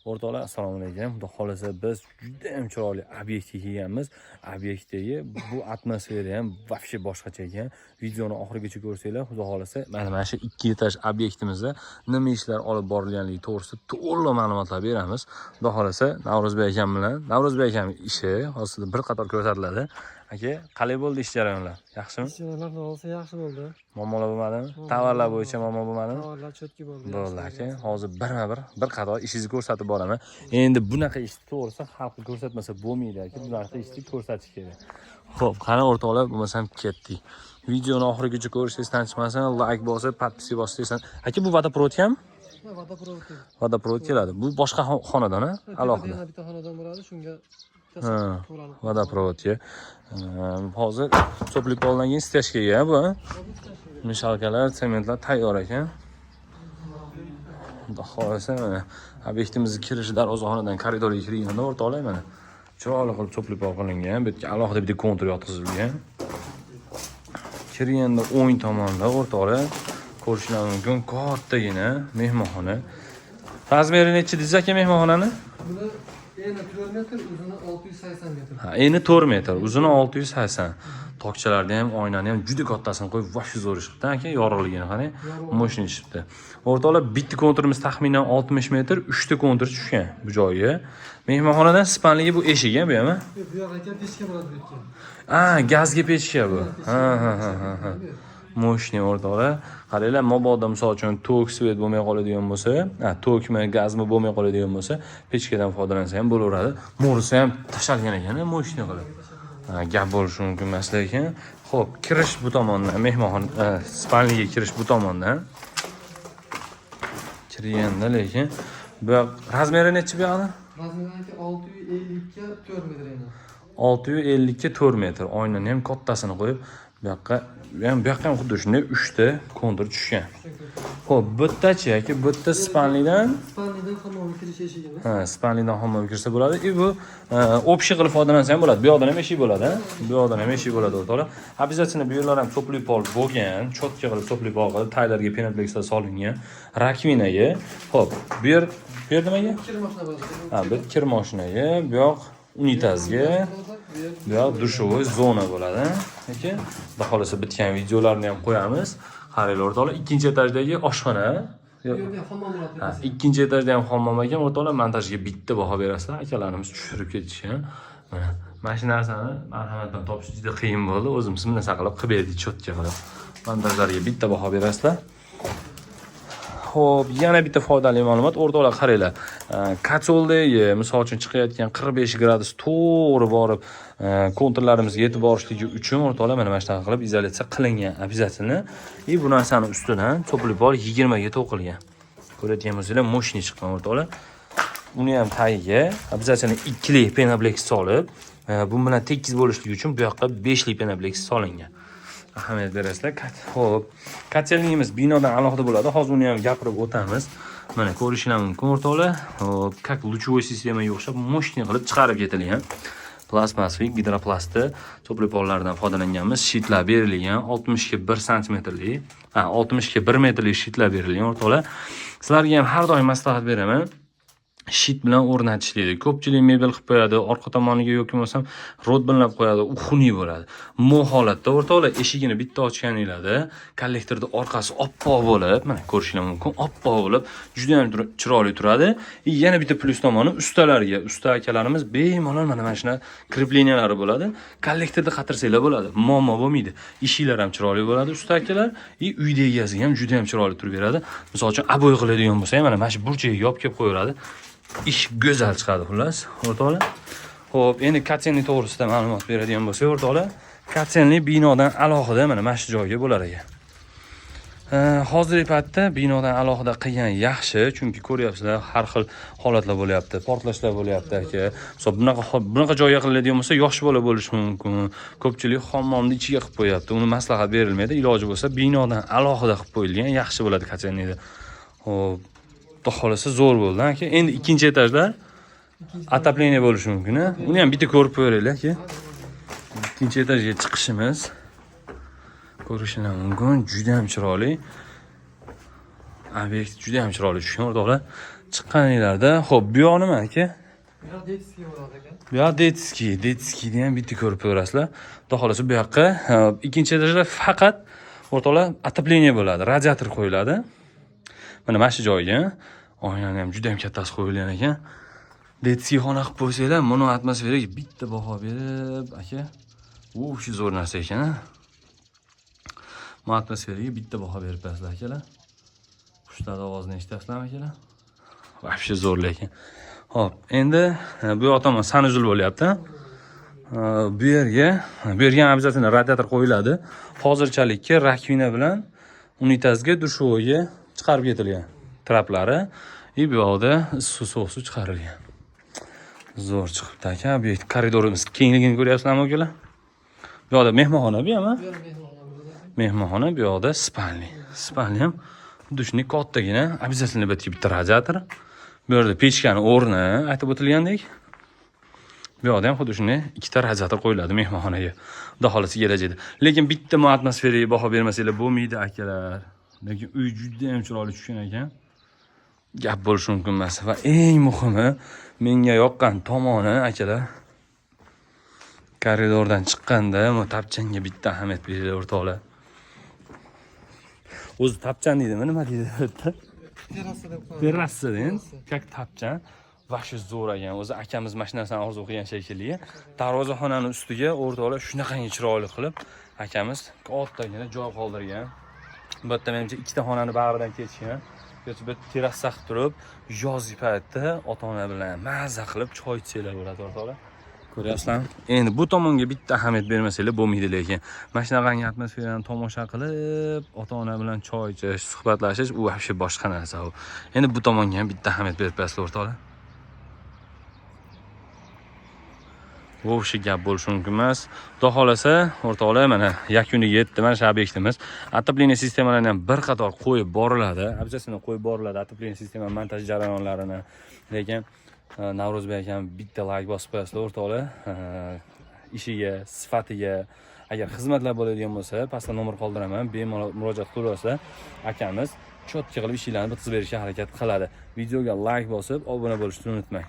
O'rtoqlar, assalomu alaykum. Xudo xolasa biz juda ham chiroyli obyektga kelganmiz. Obyektdagi bu atmosfera ham vobshe boshqacha ekan. Videoni oxirigacha ko'rsanglar, xudo xolasa mana shu 2 etaj obyektimizda nima ishlar olib borilganligi to'g'risida to'liq ma'lumotlar beramiz. Xudo xolasa Navruzbek akam bilan Navruzbek akam ishi hozir bir qator ko'rsatiladi. Aka, qalay bo'ldi ish jarayonlar? Yaxshimi? Ishlar bo'lsa yaxshi bo'ldi. Muammolar bo'lmadimi? Tovarlar bo'yicha muammo bo'lmadimi? Tovarlar chotki bo'ldi. Bo'ldi aka. Hozir bir qator ishingizni ko'rsatib boraman. Endi bunaqa ishni to'g'risi xalqqa ko'rsatmasa bo'lmaydi aka. Bunaqa ishni ko'rsatish kerak. Xo'p, qani o'rtoqlar, bo'lmasam ketdik. Videoni oxirigacha ko'rishingiz tanishmasin, like bosib, podpiska bossangiz. Aka, bu vodoprovod ham? Vodoprovod keladi. Bu boshqa xonadon-a? Alohida. Bitta xonadon bo'ladi, shunga vodoprovodga. Hozir cho'plib olingan steshkaga bu. Mishalkalar, sementlar tayyor ekan. Xudo xolasa mana obyektimizning kirish darvozaxonadan koridorga kirganda o'rtoqlar mana chiroyli qilib cho'plib qilingan. Bu yerga alohida bitta kontur yotqizilgan. Kirganda o'ng tomonda o'rtoqlar ko'rishlar mumkin kattagina mehmonxona. Razmeri necha deysiz aka mehmonxonani? Buni eni 4 metr, uzuni 680 metr. Ha, eni 4 metr, uzuni 680. Tokchalarni ham, oynani ham juda kattasini qo'yib, vashshu zo'r ish qildi aka, yorug'ligini qarang. Moshina chiqibdi. O'rtoqlar, bitta konturimiz taxminan 60 metr, 3 ta kontur tushgan bu joyga. Mehmonxonadan spanligi bu eshik ham, bu ham. Bu yoq aka, pechka bo'ladi bu yerga. Ha, gazga pechka bu. Ha. Moshina o'rtoqlar. Qaranglar, mabodo misol uchun tok svet bo'lmay qoladigan bo'lsa, tokmi, gazmi bo'lmay qoladigan bo'lsa, pechkadan foydalansa ham bo'laveradi. Mo'risi ham tashalgan ekan, moshina qilib. Gap bo'lishi mumkin emas lekin. Xo'p, kirish bu tomondan, mehmonxona spanliga kirish bu tomondan. Kirganda lekin bu razmeri necha bu yoqda? Razmeri 650 ga 4 metr eni. 650 ga 4 metr. Oynani ham kattasini qo'yib, bu yoqqa ham xuddi shunday 3 ta kontur tushgan. Xo'p, bu yerda-chi aka, bu yerda spanlidan hammomga kirish eshigimiz. Ha, spanlidan hammomga kirsa bo'ladi. Bu общий qilib foydalansa ham bo'ladi. Bu yoqdan ham eshik bo'ladi, Bu yoqdan ham eshik bo'ladi o'rtoqlar. Обязательно bu yerlar ham cho'plib pol bo'lgan, chotga qilib cho'plib pol qilib, taylarga penaplekslar solingan. Rakvinaga. Xo'p, bu yer nimaga? Kir mashina bo'ladi. Ha, bu kir mashinaga, bu yoq unitazga, bu yoq dushovoy zona bo'ladi. Aka, xudo xolasa bitgan videolarni ham qo'yamiz. Qaranglar o'rtoqlar, 2-etajdagi oshxona. Ha, 2-etajda ham hammom ekan, o'rtoqlar, montajga bitta baho berasizlar. Akalarimiz tushirib ketishgan. Mana shu narsani marhamat bilan topish juda qiyin bo'ldi. O'zimiz bunday qilib berdik, chotga qilib. Montajlarga bitta baho berasizlar. Xo'p, yana bitta foydali ma'lumot, o'rtoqlar qaranglar. Kotsoldagi, misol uchun chiqayotgan 45 gradus to'g'ri borib, konturlarimizga yetib borishligi uchun o'rtoqlar mana shunaqa qilib izolyatsiya qilingan, обязательно. Bu narsani ustidan cho'plib bor 20 ga to'qilgan. Ko'rayotgan bo'lsanglar, moshina chiqqan o'rtoqlar. Uni ham tagiga обязательно 2 lik penaplex solib, bu bilan tekis bo'lishligi uchun bu yoqqa 5 lik penaplex solingan. Ahamiyat berasizlar. Xo'p, kotelligimiz binodan alohida bo'ladi. Hozir uni ham gapirib o'tamiz. Mana ko'rishinglar mumkin o'rtoqlar. Hop, как лучевой sistemaga o'xshab moshina qilib chiqarib ketilgan. Plastmasli gidroplasti cho'plib pollardan foydalanganmiz. Shitlar berilgan 60 ga 1 santimetrlik, 60 ga 1 metrlik shitlar berilgan o'rtoqlar. Sizlarga ham har doim maslahat beraman. Shit bilan o'rnatishlaydi. Ko'pchilik mebel qilib qo'yadi, orqa tomoniga yoki bo'lmasam rod bilan qo'yadi, u xunuk bo'ladi. Bu holatda o'rtoqlar eshigini bitta ochganinglarda, kollektorda orqasi oppoq bo'lib, mana ko'rishinglar mumkin, oppoq bo'lib, juda ham chiroyli turadi. Yana bitta plyus tomoni ustalarga, usta akalarimiz bemalol mana shuna krepleniyalari bo'ladi. Kollektorda qatirsanglar bo'ladi, muammo bo'lmaydi. Eshiklar ham chiroyli bo'ladi, usta akalar, uyda egasi ham juda ham chiroyli turib beradi. Misol uchun aboy qiladigan bo'lsa, mana shu burchaga yopib kelib qo'yadi. Ish go'zal chiqadi xullas, o'rtoqlar. Xo'p, endi katsenli to'g'risida ma'lumot beradigan bo'lsak, o'rtoqlar, katsenli binodan alohida mana shu joyga bo'lar ekan. Hozirgi paytda binodan alohida qilgan yaxshi, chunki ko'ryapsizlar, har xil holatlar bo'lyapti, portlashlar bo'lyapti aka. So bunaqa joyga qilinadigan bo'lsa, yosh bola bo'lishi mumkin. Ko'pchilik hammomni ichiga qilib qo'yapti. Uni maslahat berilmaydi. Iloji bo'lsa, binodan alohida qilib qo'yilgan yaxshi bo'ladi katsenlida. Xo'p, xohlasa zo'r bo'ldi aka. Endi 2-etajda отопление bo'lishi mumkin. Uni ham bitta ko'rib qo'yaylik aka. 2-etajga chiqishimiz. Ko'rishinglar mumkin, juda ham chiroyli. Obyekt juda ham chiroyli tushgan o'rtoqlar. chiqqaninglarda. Xo'p, bu yoq nima aka? Biraz detskiy bo'ladi ekan. Bu yoq detskiyni ham bitta ko'rib ko'rasizlar. Xudo xolasa bu yoqqa ikkinchi etajda faqat o'rtoqlar отопление bo'ladi, radiator qo'yiladi. Mana shu joyga oynani ham juda ham kattasi qo'yilgan ekan. Detskiy xona qilib qo'ysanglar, buni atmosferaga bitta baho berib, aka, u shu zo'r narsa ekan. Bu atmosferaga bitta baho berib qo'yasizlar akalar. Qushlar ovozini eshitasizlarmi akalar? Вообще zo'r lekin. Xo'p, endi bu yoq tomon sanuzul bo'lyapti. Bu yerga ham обязательно radiator qo'yiladi. Hozirchalikka rakvina bilan unitazga, dushovoga chiqarib ketilgan traplari. Bu yoqda issiq sovuq suv chiqarilgan. Zo'r chiqibdi aka. Bu koridorimiz kengligini ko'ryapsizlarmi akalar? Bu yoqda mehmonxona bu ham. Mehmonxona, bu yoqda spalni. Spalni ham xuddi shunday kattagina, обязательно bitta radiator. Bu yerda pechkani o'rni aytib o'tilgandek. Bu yoqda ham xuddi shunday ikkita radiator qo'yiladi mehmonxonaga. Xudo xolasa kelajakda. Lekin bitta atmosferaga baho bermasanglar bo'lmaydi akalar. Lekin uy juda ham chiroyli tushgan ekan. Gap bo'lishi mumkin emas va eng muhimi menga yoqqan tomoni akalar. Koridordan chiqqanda tapchanga bitta ahamiyat beringlar o'rtoqlar. O'zi tapchan deydimi, nima deydi? Terrasa deb qo'yadi. Terrasa deyin, как tapchan. Va shu zo'r ekan. O'zi akamiz mashinasini orzu qilgan shekilli. Darvozaxonaning ustiga o'rtoqlar shunaqangi chiroyli qilib akamiz kattagina joy qoldirgan. Bu yerda menimcha ikkita xonani bag'ridan ketishgan. Bu terrasa qilib turib, yozgi paytda ota-ona bilan mazza qilib choy ichsanglar bo'ladi o'rtoqlar. Ko'ryapsizlarmi? Endi bu tomonga bitta ahamiyat bermasanglar bo'lmaydi lekin. Mana shunaqangi atmosferani tomosha qilib, ota-ona bilan choy ichish, suhbatlashish u вообще boshqa narsa u. Endi bu tomonga ham bitta ahamiyat berib qo'yasizlar o'rtoqlar. Bu o'sha gap bo'lishi mumkin emas. Xudo xolasa, o'rtoqlar, mana yakuniga yetdi mana shu obyektimiz. Отопление sistemalarini ham bir qator qo'yib boriladi. Обязательно qo'yib boriladi отопление sistema montaj jarayonlarini. Lekin Navruzbek akam bitta like bosib qo'yasizlar o'rtoqlar. Ishiga, sifatiga agar xizmatlar bo'ladigan bo'lsa, pastda nomer qoldiraman, bemalol murojaat qilaverasizlar. Akamiz cho'tki qilib ishlarni bitkazib berishga harakat qiladi. Videoga like bosib, obuna bo'lishni unutmang.